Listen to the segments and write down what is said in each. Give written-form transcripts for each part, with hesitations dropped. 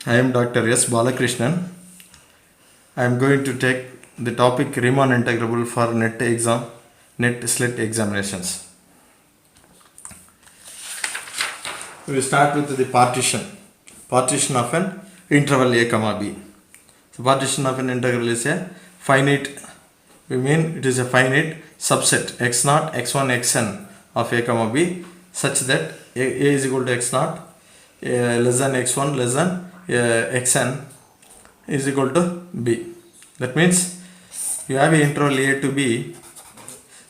I am Dr. S. Balakrishnan. I am going to take the topic Riemann integrable for net SLET examinations. We will start with the partition of an interval a comma b. So partition of an integral is a finite, we mean it is a finite subset x0, x1, xn of a comma b such that a is equal to x0, less than x1, less than xn is equal to b. That means you have an interval a to b,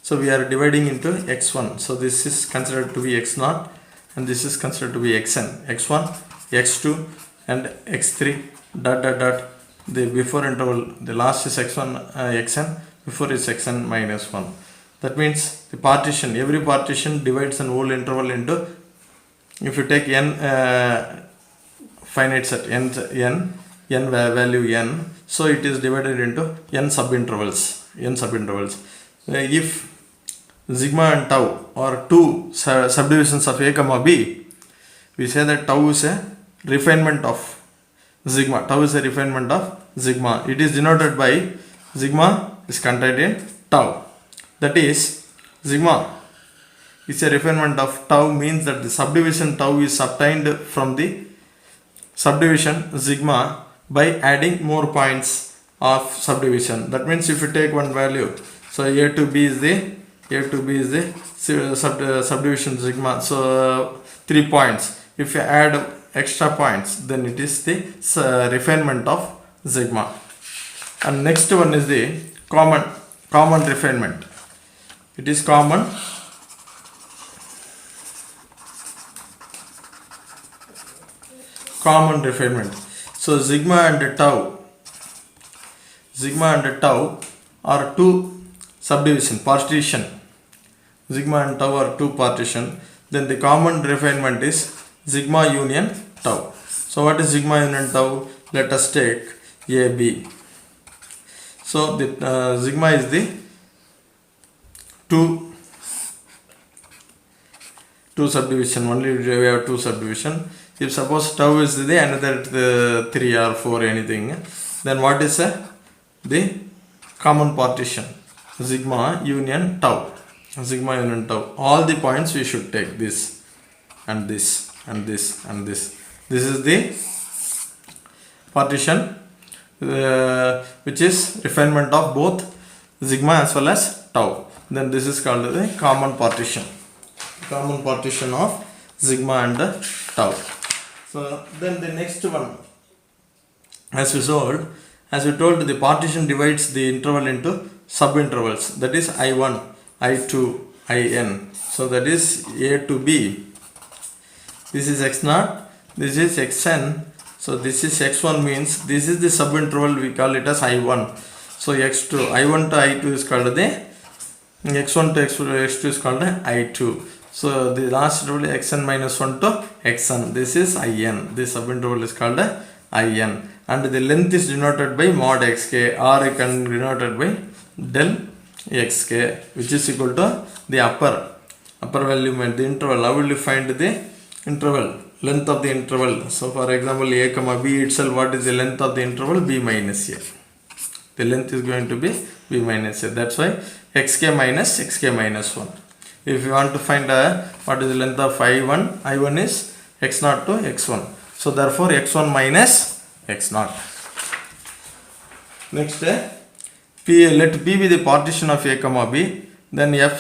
so we are dividing into x1, so this is considered to be x0 and this is considered to be xn, x1, x2 and x3 dot dot dot. The before interval, the last is x1 xn, before is xn minus 1. That means the partition, every partition divides an whole interval into, if you take n finite set n value n, so it is divided into n subintervals. If sigma and tau are two subdivisions of a comma b, we say that tau is a refinement of sigma. Tau is a refinement of sigma. It is denoted by sigma is contained in tau. That is, sigma is a refinement of tau, means that the subdivision tau is obtained from the subdivision sigma by adding more points of subdivision. That means if you take one value, so a to b is the subdivision sigma, so 3 points. If you add extra points, then it is the refinement of sigma. And next one is the common refinement. It is common refinement. So sigma and tau are two partition. Sigma and tau are two partition. Then the common refinement is sigma union tau. So what is sigma union tau? Let us take AB. So the sigma is the two subdivision. Only we have two subdivision. If suppose tau is the another 3 or 4 anything, then what is the common partition? Sigma union tau. All the points we should take this and this and this and this. This is the partition which is refinement of both sigma as well as tau. Then this is called the common partition of sigma and tau. So then the next one, as we told, the partition divides the interval into subintervals, that is I1, I2, In. So that is a to b. This is x0, this is xn. So this is x1, means this is the subinterval, we call it as I1. So x2, I1 to I2 is called the x1 to x2 is called I2. So the last interval xn minus 1 to xn, this is In. This subinterval is called In, and the length is denoted by mod xk, or you can denoted by del xk, which is equal to the upper value meant the interval. How will you find the interval? Length of the interval. So for example, a comma b itself, what is the length of the interval? B minus a. The length is going to be b minus a. That's why xk minus 1. If you want to find what is the length of I1 is x0 to x1. So therefore x1 minus x0. Next, let P be the partition of a comma b. Then F,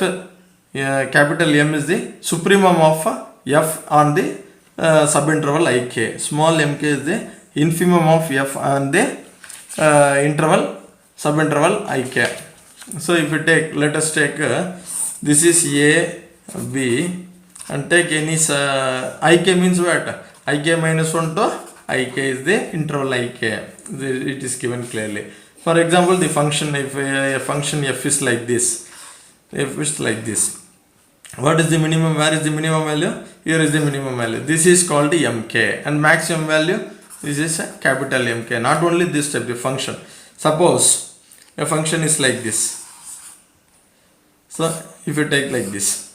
capital M is the supremum of F on the subinterval ik. Small mk is the infimum of F on the subinterval ik. So if you take, let us take this is a, b, and take any ik means what? Ik minus 1 to ik is the interval ik. It is given clearly. For example, the function, if a function f is like this, what is the minimum? Where is the minimum value? Here is the minimum value. This is called the mk, and maximum value, this is a capital mk. Not only this type of function. Suppose a function is like this. So if you take like this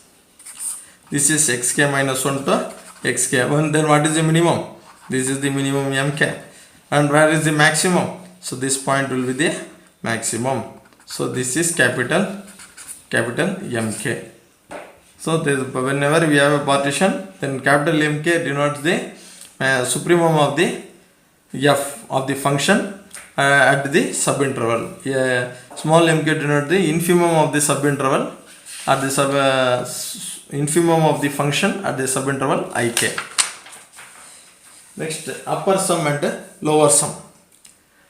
is xk minus 1 to xk, then what is the minimum? This is the minimum mk. And where is the maximum? So this point will be the maximum. So this is capital mk. So whenever we have a partition, then capital mk denotes the supremum of the f of the function at the subinterval. Small mk denotes the infimum of the subinterval at the infimum of the function at the subinterval ik. Next, upper sum and lower sum.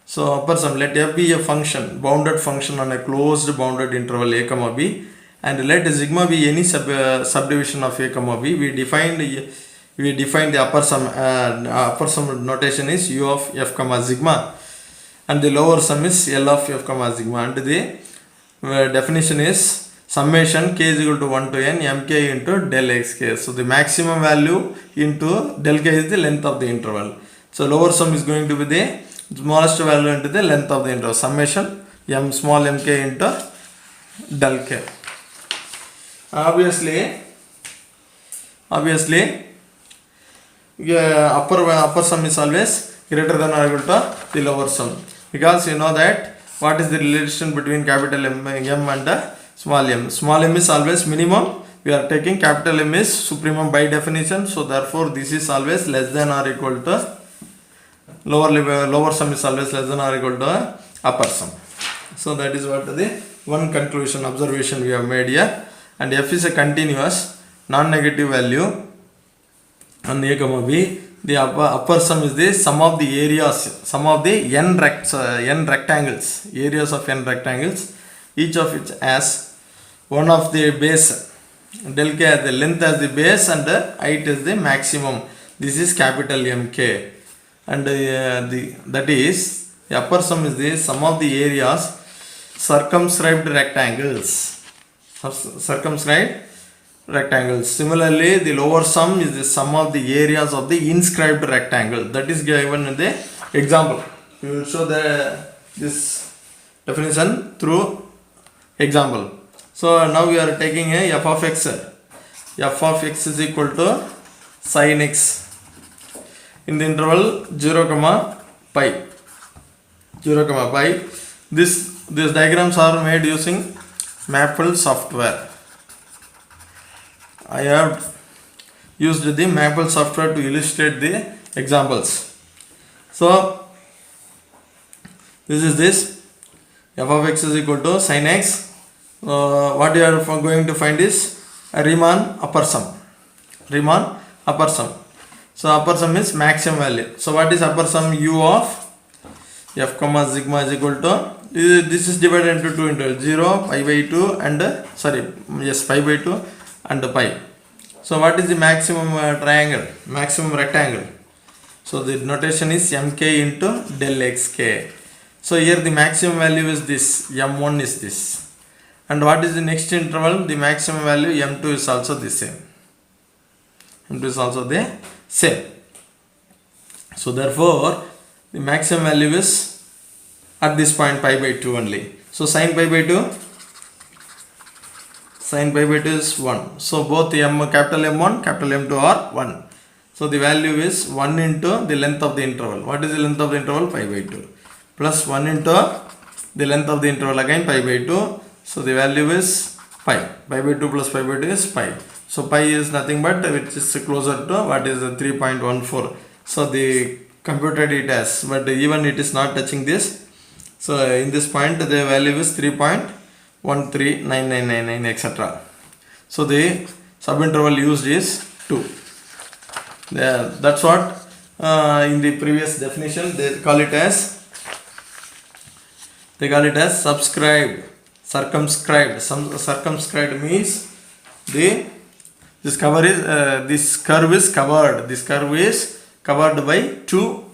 So upper sum, let f be a function, bounded function on a closed bounded interval a comma b, and let sigma be any subdivision of a comma b. We define the upper sum notation is u of f comma sigma, and the lower sum is l of f comma sigma, and the definition is summation k is equal to 1 to n mk into del xk. So the maximum value into del k is the length of the interval. So lower sum is going to be the smallest value into the length of the interval, summation m small mk into del k. Obviously upper sum is always greater than or equal to the lower sum, because you know that what is the relation between capital M and small m. Small m is always minimum. We are taking capital M is supremum by definition. So therefore this is always less than or equal to lower sum is always less than or equal to upper sum. So that is what the one conclusion observation we have made here. And f is a continuous non-negative value on a comma b. The upper sum is the sum of the areas, sum of the n rectangles, areas of n rectangles, each of which has one of the base, del k as the length as the base and the height is the maximum. This is capital mk, and that is the upper sum is the sum of the areas circumscribed rectangles. Similarly, the lower sum is the sum of the areas of the inscribed rectangle. That is given in the example. We will show this definition through example. So now we are taking a f of x. F of x is equal to sin x in the interval 0 comma pi. These diagrams are made using Maple software. I have used the Maple software to illustrate the examples. So this f of x is equal to sin x. What you are going to find is a Riemann upper sum. So upper sum is maximum value. So what is upper sum? U of f comma sigma is equal to, this is divided into two intervals, 0, pi by 2 and pi by 2 and pi. So what is the maximum maximum rectangle? So the notation is mk into del xk. So here the maximum value is this, m1 is this. And what is the next interval? The maximum value m2 is also the same. So therefore the maximum value is at this point pi by 2 only. So sin pi by 2 is 1. So both capital M1, capital M2 are 1. So the value is 1 into the length of the interval. What is the length of the interval? Pi by 2. Plus 1 into the length of the interval again pi by 2. So the value is pi. Pi by 2 plus pi by 2 is pi. So pi is nothing but which is closer to what is 3.14. So the computed it as, but even it is not touching this. So in this point the value is 3.139999 etc. So the subinterval used is 2. That's what in the previous definition they call it as circumscribed. Circumscribed means this curve is covered. This curve is covered by two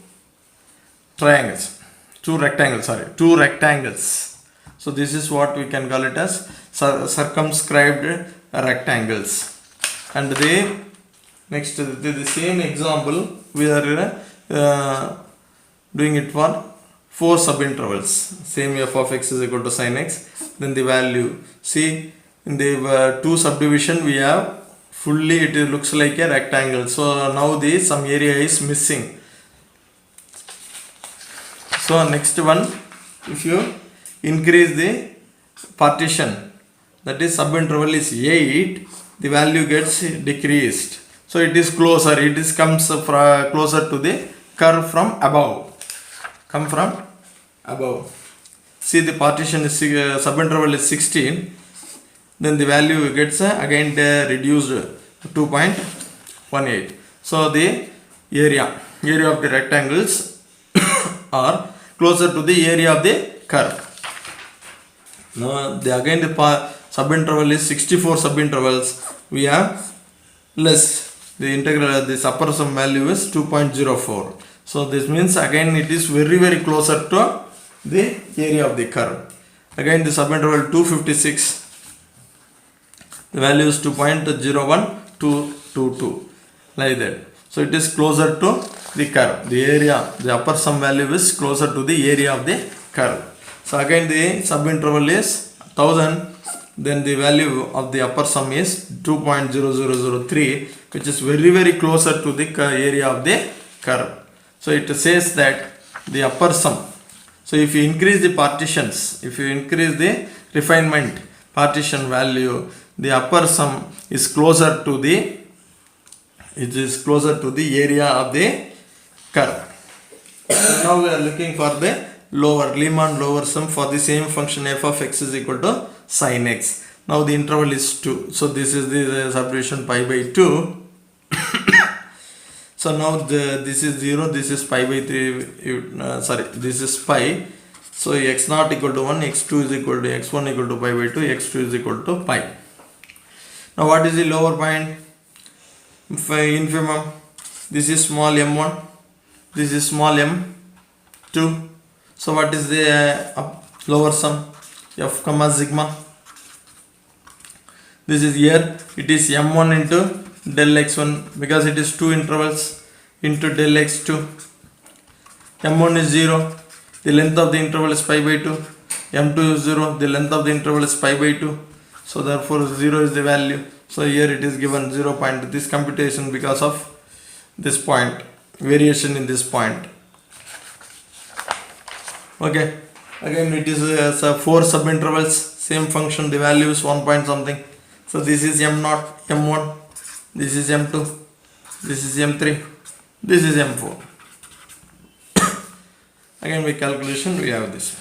rectangles. So this is what we can call it as circumscribed rectangles. And the next, the same example we are doing it for 4 subintervals. Same f of x is equal to sin x. Then the value, see in the 2 subdivision we have fully, it looks like a rectangle. So now some area is missing. So next one, if you increase the partition, that is subinterval is 8, the value gets decreased. So it is closer, it is comes closer to the curve from above. Come from above. See, the partition is subinterval is 16, then the value gets again reduced 2.18. So the area of the rectangles are closer to the area of the curve. Now again the subinterval is 64 subintervals, we have less, the integral, this upper sum value is 2.04. So this means again it is very closer to the area of the curve. Again the subinterval 256, the value is 2.01222, like that. So it is closer to the curve, the area, the upper sum value is closer to the area of the curve. So again the subinterval is 1000, then the value of the upper sum is 2.0003, which is very closer to the area of the curve. So it says that the upper sum, so if you increase the partitions, if you increase the refinement partition value, the upper sum is closer to the, it is closer to the area of the curve. So now we are looking for the Riemann lower sum for the same function f of x is equal to sin x. Now the interval is 2, so this is the subdivision pi by 2. So now this is 0, this is pi by 3, this is pi. So x naught equal to 1, x2 is equal to x1 equal to pi by 2, x2 is equal to pi. Now what is the lower point? Infimum. This is small m1, this is small m2. So what is the lower sum? F comma sigma. This is here, it is m1 into del x1, because it is 2 intervals, into del x2. m1 is 0, the length of the interval is pi by 2. m2 is 0, the length of the interval is pi by 2. So therefore 0 is the value. So here it is given 0 point. This computation because of this point, variation in this point. Okay, again it is 4 subintervals, same function, the value is 1 point something. So this is m0, m1, this is m2, this is m3, this is m4. Again by calculation we have this.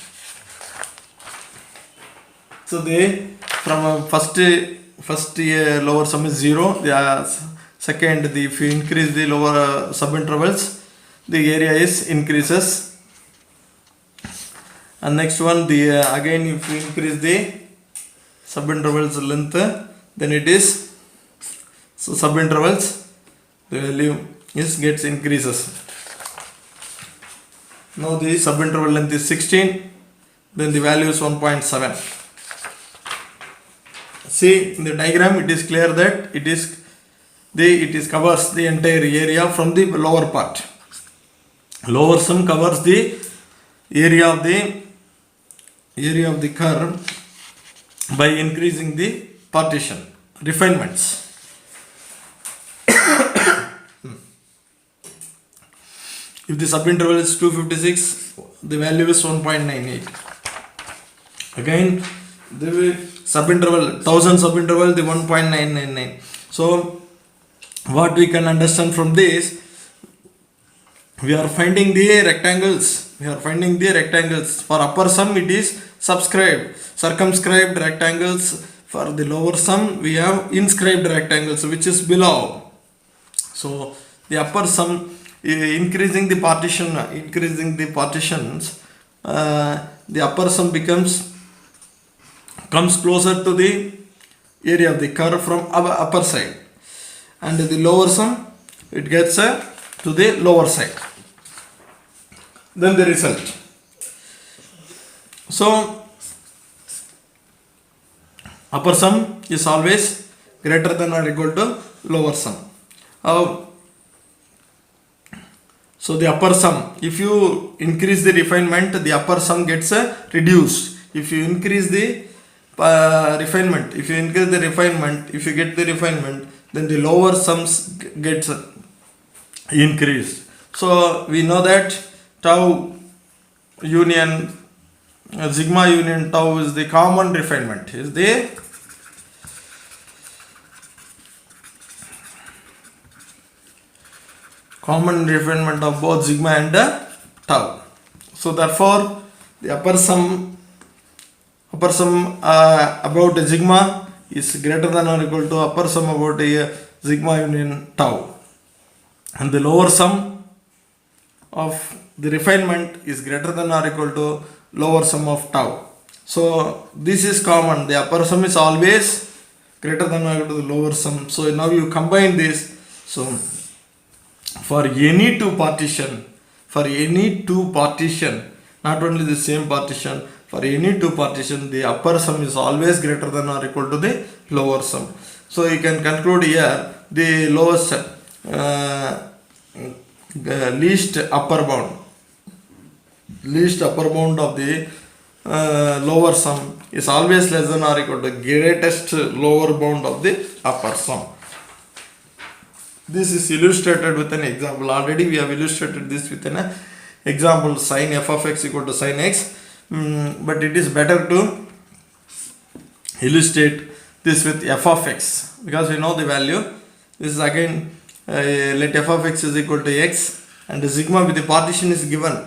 So the from first lower sum is 0, the second, if you increase the lower subintervals, the area is increases. And next one, the again if you increase the subintervals length, then it is, so subintervals, the value is gets increases. Now the subinterval length is 16, then the value is 1.7. See in the diagram, it is clear that it covers the entire area from the lower part. Lower sum covers the area of the curve by increasing the partition refinements. If the subinterval is 256, the value is 1.98. Again the subinterval, 1000 subinterval, the 1.999. So what we can understand from this, we are finding the rectangles. For upper sum it is circumscribed rectangles. For the lower sum we have inscribed rectangles, which is below. So the upper sum, increasing the partitions, the upper sum comes closer to the area of the curve from upper side, and the lower sum it gets to the lower side. Then the result. So upper sum is always greater than or equal to lower sum. So the upper sum, if you increase the refinement, the upper sum gets reduced. If you increase the refinement, if you get the refinement, then the lower sums gets increased. So we know that tau union sigma union tau is the common refinement, is the common refinement of both sigma and tau. So therefore the upper sum about a sigma is greater than or equal to upper sum about a sigma union tau, and the lower sum of the refinement is greater than or equal to lower sum of tau. So this is common, the upper sum is always greater than or equal to the lower sum. So now you combine this. So for any two partition, not only the same partition, for any two partition, the upper sum is always greater than or equal to the lower sum. So you can conclude here the lowest least upper bound of the lower sum is always less than or equal to greatest lower bound of the upper sum. This is illustrated with an example. Already we have illustrated this with an example, sin f of x equal to sin x, but it is better to illustrate this with f of x because we know the value. This is again let f of x is equal to x, and the sigma with the partition is given.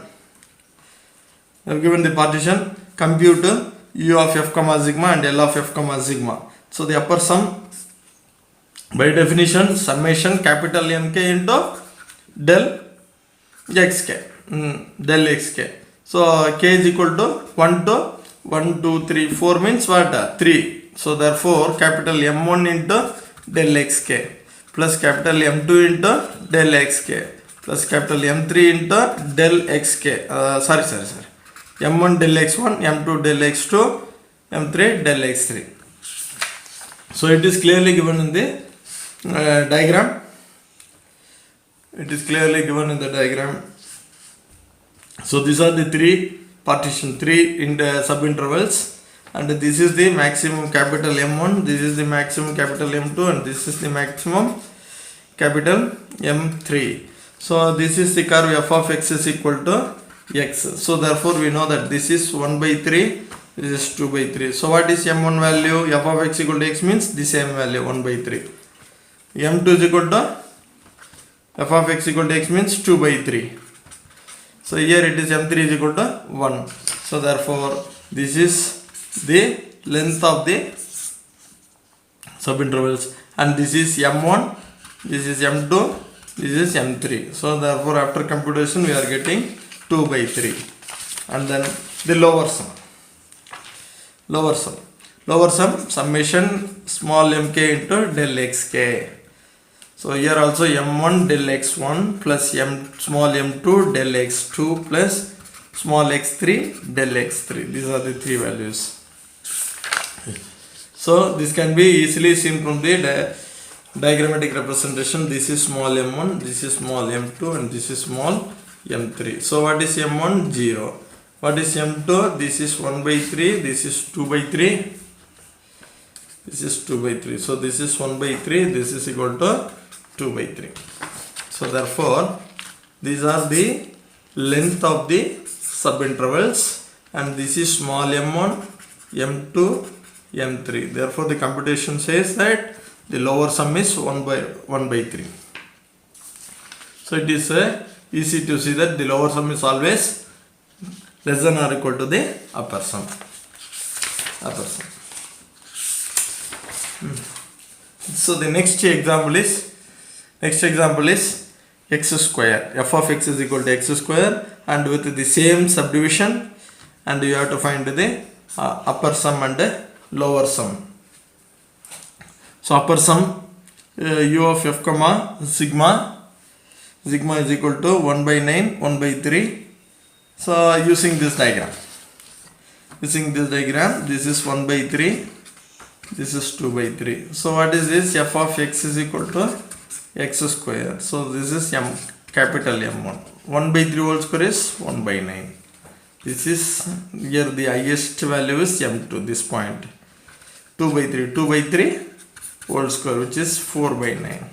We have given the partition, compute u of f comma sigma and l of f comma sigma. So the upper sum, by definition, summation capital Mk into del xk, del xk. So k is equal to 1 to 1, 2, 3, 4 means what? 3. So therefore capital M1 into del xk plus capital M2 into del xk plus capital M3 into del xk. M1 del x1, M2 del x2, M3 del x3. So it is clearly given in the diagram. So these are the three partition, three in the subintervals, and this is the maximum capital M1, this is the maximum capital M2, and this is the maximum capital M3. So this is the curve f of x is equal to x. So therefore we know that this is 1 by 3, this is 2 by 3. So what is M1 value? F of x equal to x means the same value, 1 by 3. M2 is equal to f of x equal to x means 2 by 3. So here it is M3 is equal to 1. So therefore this is the length of the subintervals, and this is M1, this is M2, this is M3. So therefore after computation we are getting 2 by 3. And then the lower sum, summation small mk into del xk. So here also M1 del x1 plus small m2 del x2 plus small x3 del x3. These are the three values. So this can be easily seen from the diagrammatic representation. This is small m1, this is small m2, and this is small m3. So what is m1? 0. What is m2? This is 1 by 3, this is 2 by 3, this is 2 by 3. So this is 1 by 3, this is equal to 2 by 3. So therefore these are the length of the subintervals, and this is small m1, m2, m3. Therefore the computation says that the lower sum is 1 by 3. So it is easy to see that the lower sum is always less than or equal to the upper sum. So the next example is x square. F of x is equal to x square, and with the same subdivision, and you have to find the upper sum and lower sum. So upper sum u of f comma sigma is equal to 1 by 9, 1 by 3. So using this diagram, this is 1 by 3, this is 2 by 3. So what is this? F of x is equal to x square. So this is capital M1. 1 by 3 whole square is 1 by 9. This is here the highest value is M2, this point. 2 by 3 whole square, which is 4 by 9.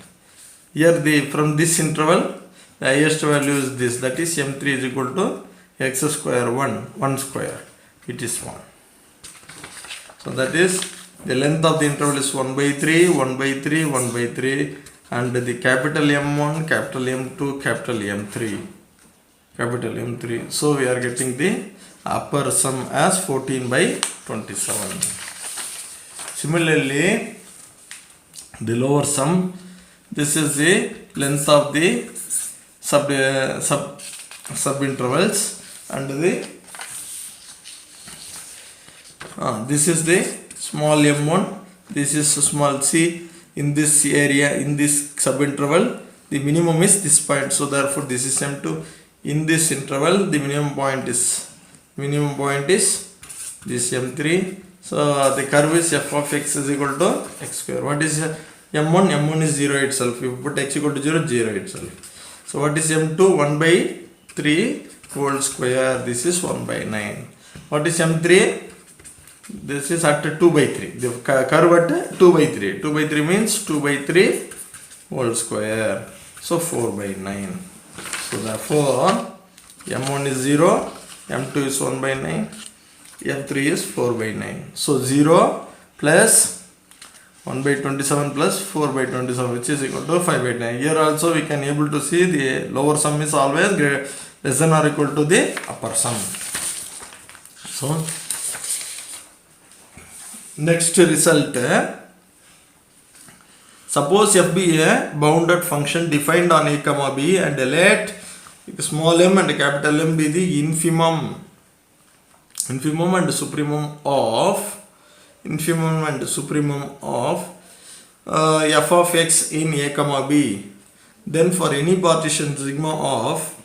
Here from this interval the highest value is this, that is M3 is equal to x square 1 square, it is 1. So that is the length of the interval is 1 by 3, 1 by 3, 1 by 3, and the capital M1, capital M2, capital M3, capital M3. So we are getting the upper sum as 14 by 27. Similarly, the lower sum, this is the length of the sub-intervals, and the this is the small m1, this is small c. In this area, in this subinterval, the minimum is this point, so therefore this is m2. In this interval, the minimum point is this m3. So the curve is f of x is equal to x square. What is m1? M1 is 0 itself. If you put x equal to 0, 0 itself. So what is m2? 1 by 3 whole square. This is 1 by 9. What is m3? This is at 2 by 3. The curve at 2 by 3. 2 by 3 means 2 by 3 whole square. So 4 by 9. So therefore m1 is 0, m2 is 1 by 9, m3 is 4 by 9. So 0 plus 1 by 27 plus 4 by 27, which is equal to 5 by 9. Here also we can able to see the lower sum is always less than or equal to the upper sum. So next result, suppose f be a bounded function defined on a comma b, and let small m and capital M be the infimum and supremum of f of x in a comma b. Then for any partition sigma of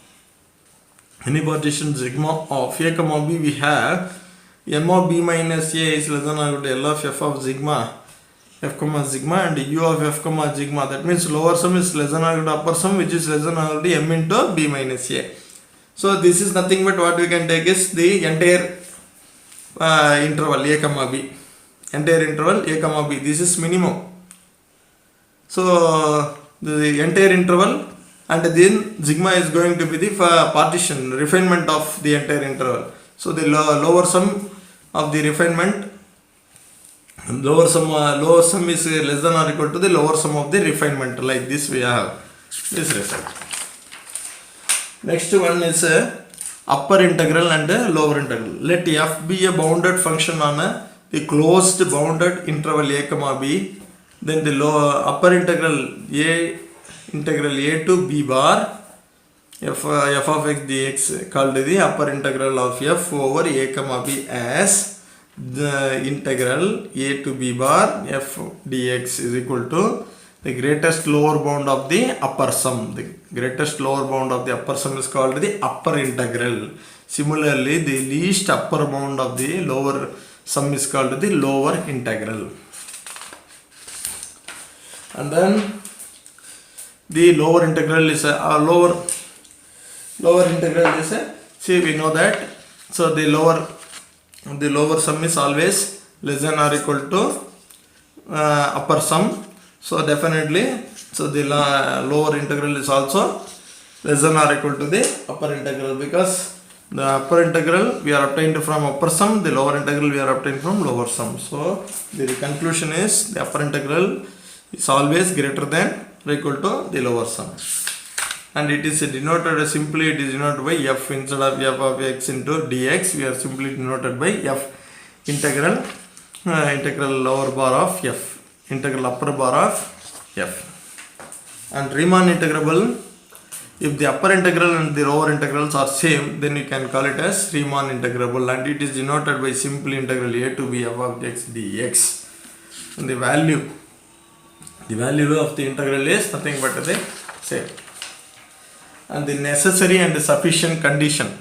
a comma b, we have m of b minus a is less than or equal to L of f of sigma f comma sigma and u of f comma sigma. That means lower sum is less than or equal to upper sum, which is less than or equal to m into b minus a. So this is nothing but what we can take is the entire interval a comma b. Entire interval a comma b. This is minimum. So the entire interval, and then sigma is going to be the partition refinement of the entire interval. So the lower sum of the refinement, lower sum is less than or equal to the lower sum of the refinement. Like this we have this result. Next one is upper integral and lower integral. Let f be a bounded function on the closed bounded interval a comma b. Then the upper integral a to b bar f of x dx called the upper integral of f over a comma b as the integral a to b bar f dx is equal to the greatest lower bound of the upper sum. The greatest lower bound of the upper sum is called the upper integral. Similarly, the least upper bound of the lower sum is called the lower integral. And then the lower integral is lower integral is see, we know that. So the lower sum is always less than or equal to upper sum. So definitely, so the lower integral is also less than or equal to the upper integral, because the upper integral we are obtained from upper sum, the lower integral we are obtained from lower sum. So the conclusion is the upper integral is always greater than or equal to the lower sum, and it is denoted simply, it is denoted by f instead of f of x into dx. We are simply denoted by f integral lower bar of f, integral upper bar of f. And Riemann integrable, if the upper integral and the lower integrals are same, then you can call it as Riemann integrable, and it is denoted by simple integral a to b f of x dx. And the value of the integral is nothing but the same. And the necessary and sufficient condition,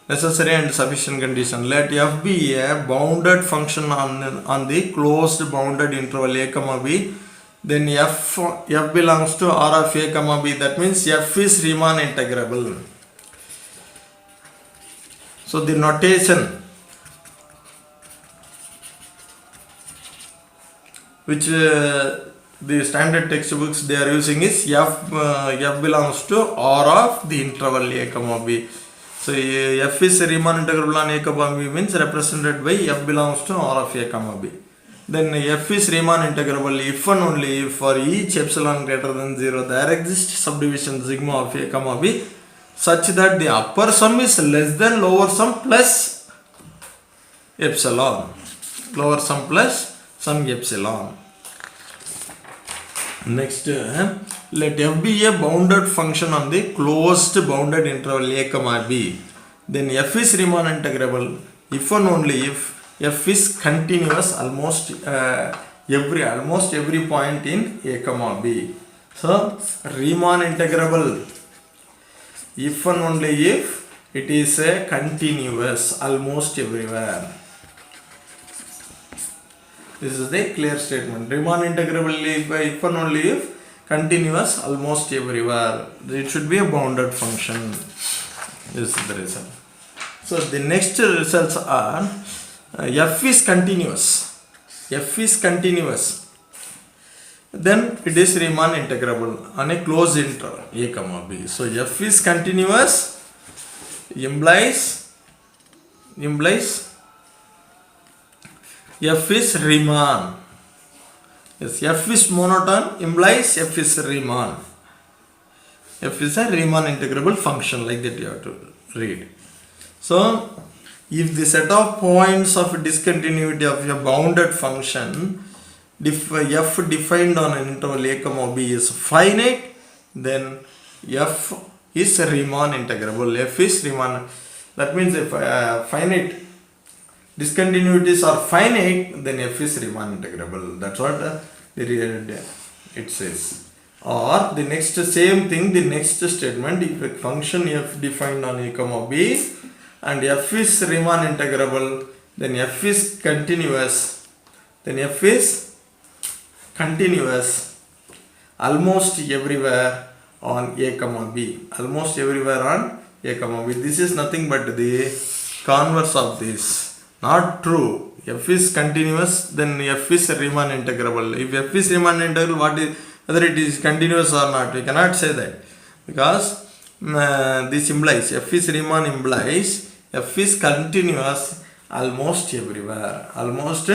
let f be a bounded function on the closed bounded interval a comma b, then f belongs to R of a comma b. That means f is Riemann integrable. So the notation which the standard textbooks they are using is f belongs to R of the interval a comma b. So f is Riemann integrable on a comma b means represented by f belongs to R of a comma b. Then f is Riemann integrable if and only if for each epsilon greater than 0 there exists subdivision sigma of a comma b such that the upper sum is less than lower sum plus epsilon. Lower sum plus some epsilon. Next, let f be a bounded function on the closed bounded interval a comma b. Then f is Riemann integrable if and only if f is continuous almost every point in a comma b. So Riemann integrable if and only if it is a continuous almost everywhere. This is the clear statement. Riemann integrable if and only if continuous almost everywhere. It should be a bounded function. This is the result. So the next results are f is continuous. F is continuous. Then it is Riemann integrable on a closed interval a comma b. So f is continuous implies f is Riemann. Yes, f is monotone implies f is Riemann. F is a Riemann integrable function, like that you have to read. So if the set of points of discontinuity of a bounded function f defined on an interval a comma b is finite, then f is Riemann integrable. F is Riemann. That means if finite discontinuities are finite, then f is Riemann integrable. That's what it says. Or the next same thing, the next statement, if a function f defined on a comma b and f is Riemann integrable, then f is continuous. Then f is continuous almost everywhere on a comma b. Almost everywhere on a comma b. This is nothing but the converse of this. Not true. F is continuous, then f is Riemann integrable. If f is Riemann integral, whether it is continuous or not, we cannot say that, because this implies f is Riemann implies f is continuous almost everywhere. Almost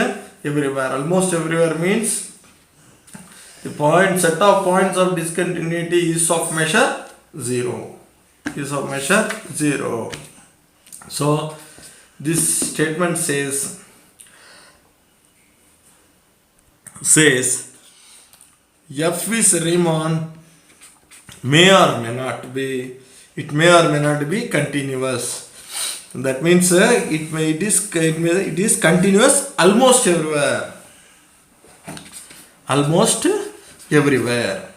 everywhere. Almost everywhere means the set of points of discontinuity is of measure 0. Is of measure 0. So this statement says f is Riemann may or may not be, it may or may not be continuous. That means it is continuous almost everywhere. Almost everywhere.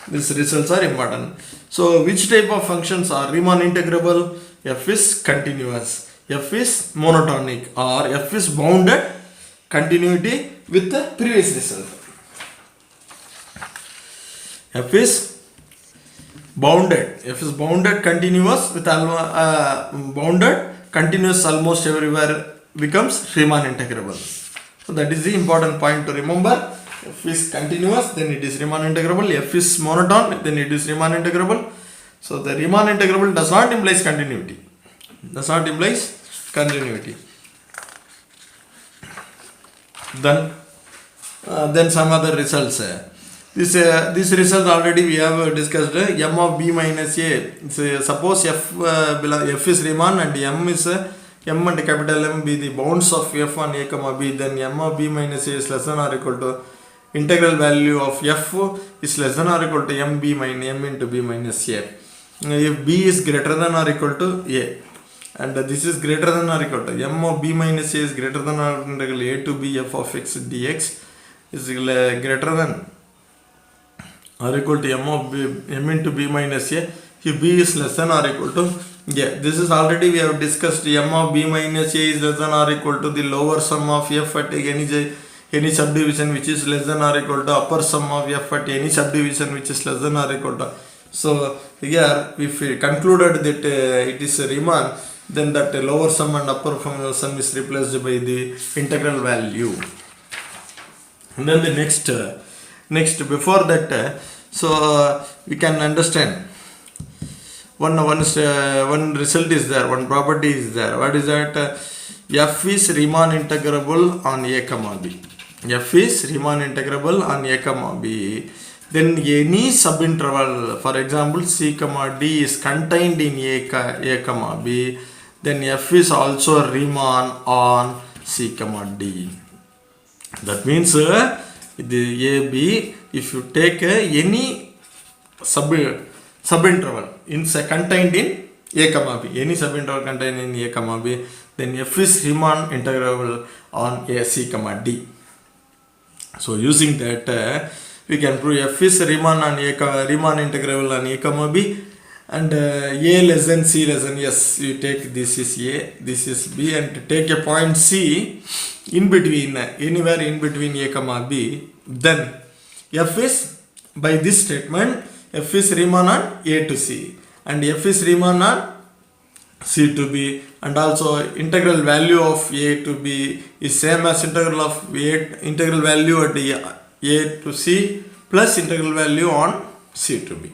These results are important. So which type of functions are Riemann integrable? F is continuous, f is monotonic, or f is bounded continuity with the previous result. F is bounded continuous with bounded continuous almost everywhere becomes Riemann integrable. So that is the important point to remember. F is continuous, then it is Riemann integrable. F is monotone, then it is Riemann integrable. So the Riemann integrable does not imply continuity. Then some other results. This result already we have discussed. M of b minus a. So suppose f is Riemann and m and capital M be the bounds of f on a comma b, then m of b minus a is less than or equal to integral value of f is less than or equal to m into b minus a. If b is greater than or equal to a, and this is greater than or equal to m of b minus a is greater than or integral a to b f of x dx is greater than or equal to m into b minus a if b is less than or equal to a. This is already we have discussed. M of b minus a is less than or equal to the lower sum of f at any subdivision which is less than or equal to upper sum of f at any subdivision which is less than or equal to. So here if we concluded that it is a Riemann, then that lower sum and upper sum is replaced by the integral value. And then the next before that, so we can understand one result is there, one property is there. What is that? F is Riemann integrable on A comma B. F is Riemann integrable on A comma B. Then any subinterval, for example C comma D, is contained in A comma B. Then F is also Riemann on C comma D. That means the A B, if you take any subinterval contained in A comma B, any subinterval contained in A comma B, then F is Riemann integrable on A C comma D. So using that we can prove F is Riemann integrable on A comma B, and A less than C less than S. You take this is A, this is B, and take a point C in between, anywhere in between A comma B. Then F is, by this statement, F is Riemann on A to C, and F is Riemann on C to B, and also integral value of A to B is same as integral value at A to C plus integral value on C to B.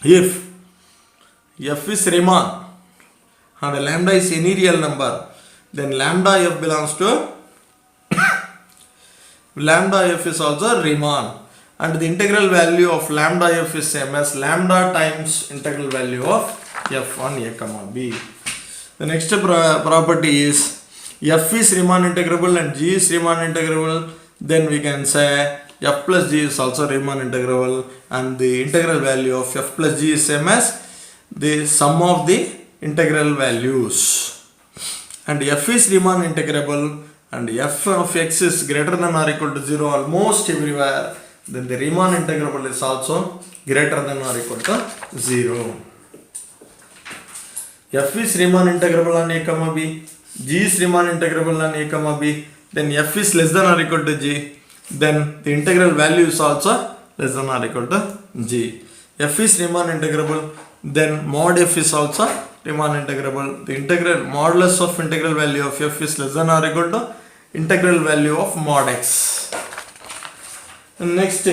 If F is Riemann and lambda is any real number, then lambda F belongs to lambda F is also Riemann, and the integral value of lambda F is same as lambda times integral value of F on A comma B. The next property is F is Riemann integrable and G is Riemann integrable. Then we can say F plus G is also Riemann integrable, and the integral value of F plus G is same as the sum of the integral values. And F is Riemann integrable and F of x is greater than or equal to 0 almost everywhere, then the Riemann integrable is also greater than or equal to 0. F is Riemann integrable on A comma B, G is Riemann integrable on A comma B, then F is less than or equal to G, then the integral value is also less than or equal to G. F is Riemann integrable, then mod F is also Riemann integrable. The integral modulus of integral value of F is less than or equal to integral value of mod X. And next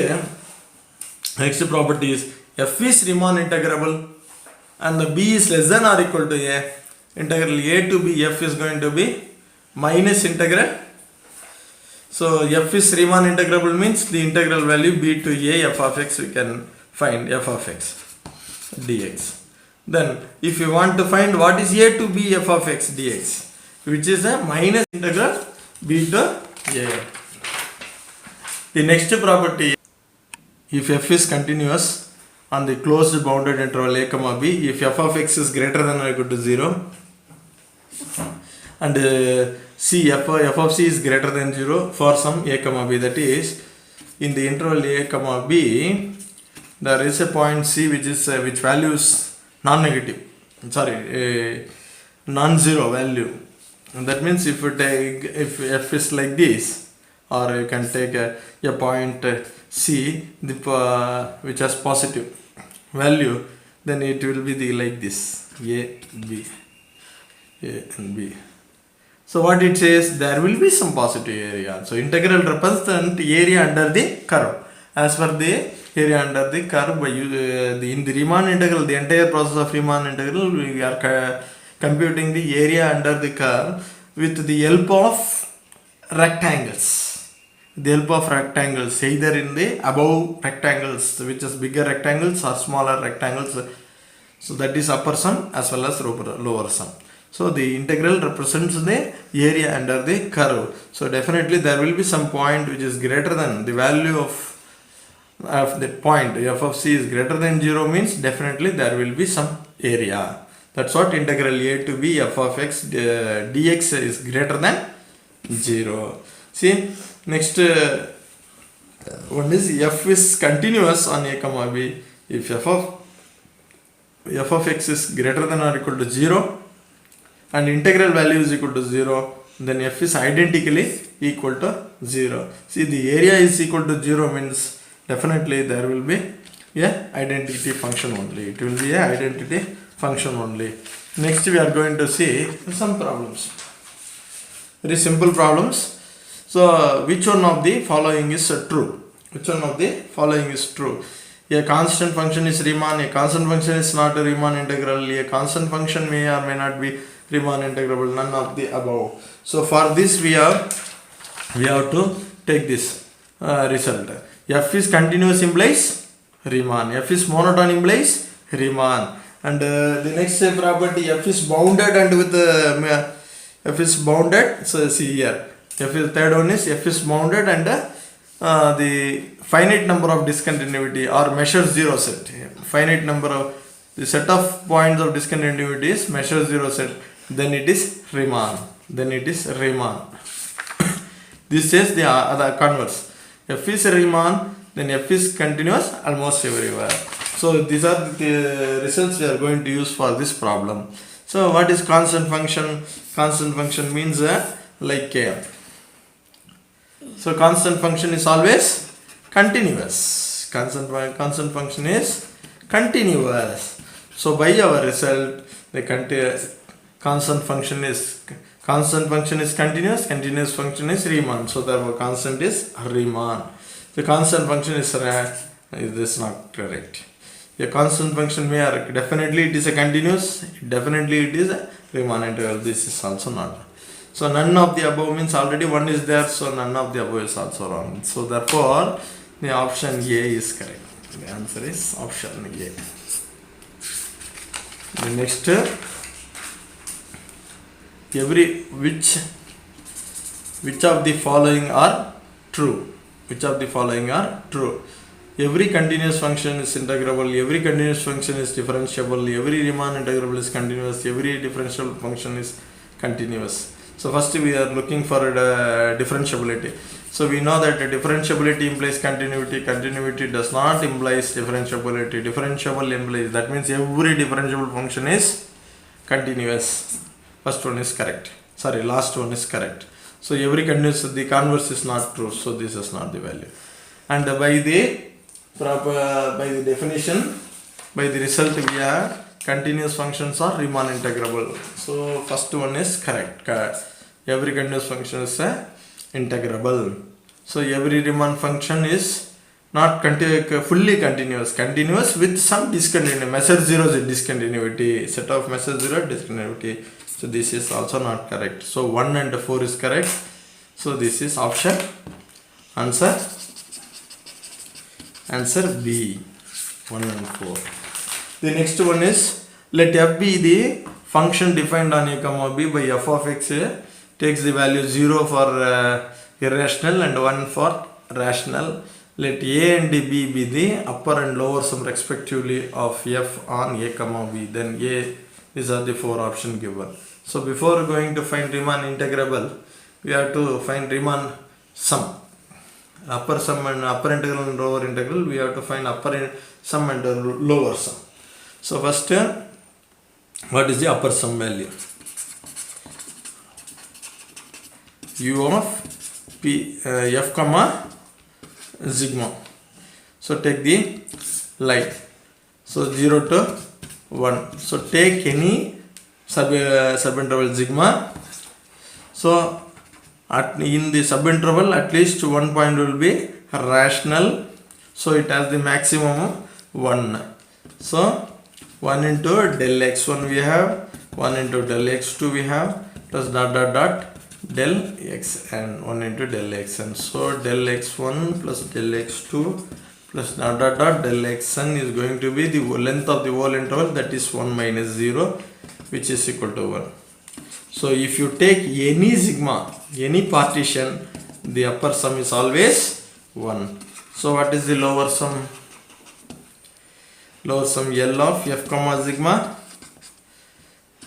property is F is Riemann integrable and the B is less than or equal to A. Integral A to B, F is going to be minus integral. So F is Riemann integrable means the integral value B to A F of x, we can find F of x dx. Then if you want to find what is A to B F of x dx, which is a minus integral B to A. The next property, if F is continuous on the closed bounded interval A comma B, if F of x is greater than or equal to 0 and C F of C is greater than 0 for some A comma B, that is in the interval A comma B there is a point C which is which value is non-negative, non-zero value, and that means if you take, if F is like this, or you can take a point C which has positive value, then it will be the like this A and B. So what it says, there will be some positive area. So integral represents area under the curve. As per the area under the curve, in the Riemann integral, the entire process of Riemann integral, we are computing the area under the curve with the help of rectangles. The help of rectangles, either in the above rectangles, which is bigger rectangles, or smaller rectangles. So that is upper sum as well as lower sum. So the integral represents the area under the curve. So definitely there will be some point which is greater than the value of the point F of C is greater than 0, means definitely there will be some area. That's what integral A to B F of x dx is greater than 0. See, next one is F is continuous on A comma B. If F of x is greater than or equal to 0 and integral value is equal to 0, then F is identically equal to 0. See, the area is equal to 0 means definitely there will be a identity function only. It will be a identity function only. Next we are going to see some problems. Very simple problems. So which one of the following is true? Which one of the following is true? A constant function is Riemann, a constant function is not a Riemann integral, a constant function may or may not be Riemann integrable, none of the above. So for this we have to take this result. F is continuous implies Riemann, F is monotone implies Riemann, and the next property, F is bounded and with F is bounded. So see here, F is third one is F is bounded and the finite number of discontinuity or measure zero set. Finite number of the set of points of discontinuity is measure zero set. Then it is Riemann. Then it is Riemann. This is the other converse. F is Riemann, then F is continuous almost everywhere. So these are the results we are going to use for this problem. So what is constant function? Constant function means so constant function is always continuous. Constant function is continuous. So by our result, the constant function is continuous. Continuous function is Riemann. So the constant is Riemann. The constant function is this is not correct. A constant function may are definitely it is a continuous. Definitely it is a Riemann integral. This is also not. So none of the above means already one is there. So none of the above is also wrong. So therefore the option A is correct. The answer is option A. The next, which of the following are true? Which of the following are true? Every continuous function is integrable, every continuous function is differentiable, every Riemann integrable is continuous, every differential function is continuous. So first we are looking for differentiability. So we know that differentiability implies continuity. Continuity does not imply differentiability. Differentiable implies, that means every differentiable function is continuous. First one is correct. Sorry, last one is correct. So every continuous, the converse is not true. So this is not the value. And by the definition, by the result, we have continuous functions are Riemann integrable. So first one is correct. Every continuous function is integrable. So every Riemann function is not fully continuous. Continuous with some discontinuity. Measure zero is discontinuity. Set of measure zero discontinuity. So this is also not correct. So 1 and 4 is correct. So this is option answer B, 1 and 4. The next one is, let f be the function defined on a comma b by f of x takes the value 0 for irrational and 1 for rational. Let a and b be the upper and lower sum respectively of f on a comma b. Then a, these are the 4 options given. So before going to find Riemann integrable, we have to find Riemann sum. Upper sum and upper integral and lower integral, we have to find upper sum and lower sum. So first, what is the upper sum value? U of p f comma sigma. So take the line. So 0 to 1. So take any subinterval sigma. So in the subinterval at least one point will be rational. So it has the maximum 1. So 1 into del x1 we have, 1 into del x2 we have, plus dot dot dot del xn, 1 into del xn. So del x1 plus del x2 plus dot dot dot del xn is going to be the length of the whole interval, that is 1 minus 0, which is equal to 1. So if you take any sigma, any partition, the upper sum is always 1. So what is the lower sum? Lower sum L of f comma sigma.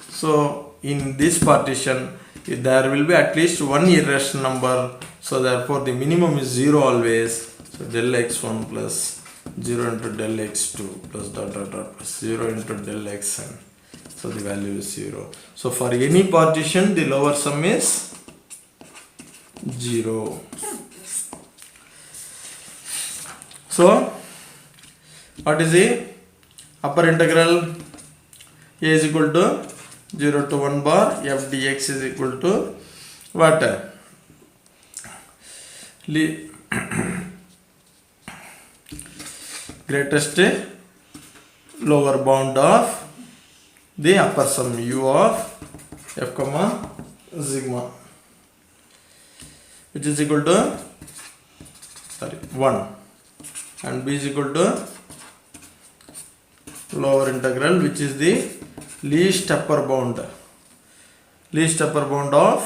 So in this partition, there will be at least one irrational number. So therefore the minimum is 0 always. So del x1 plus 0 into del x2 plus dot dot dot plus 0 into del xn. So the value is 0. So for any partition, the lower sum is 0. So what is the upper integral? A is equal to 0 to 1 bar, f dx is equal to what? greatest lower bound of the upper sum u of f comma sigma, which is equal to 1, and b is equal to lower integral, which is the least upper bound of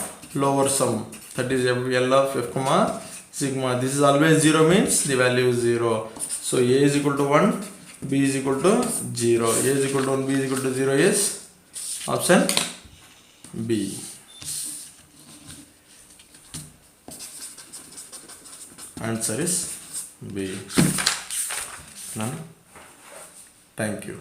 lower sum, that is L of f comma sigma. This is always 0, means the value is 0. So a is equal to 1, b is equal to 0. A is equal to 1, b is equal to 0 is option B. Answer is B. None. Thank you.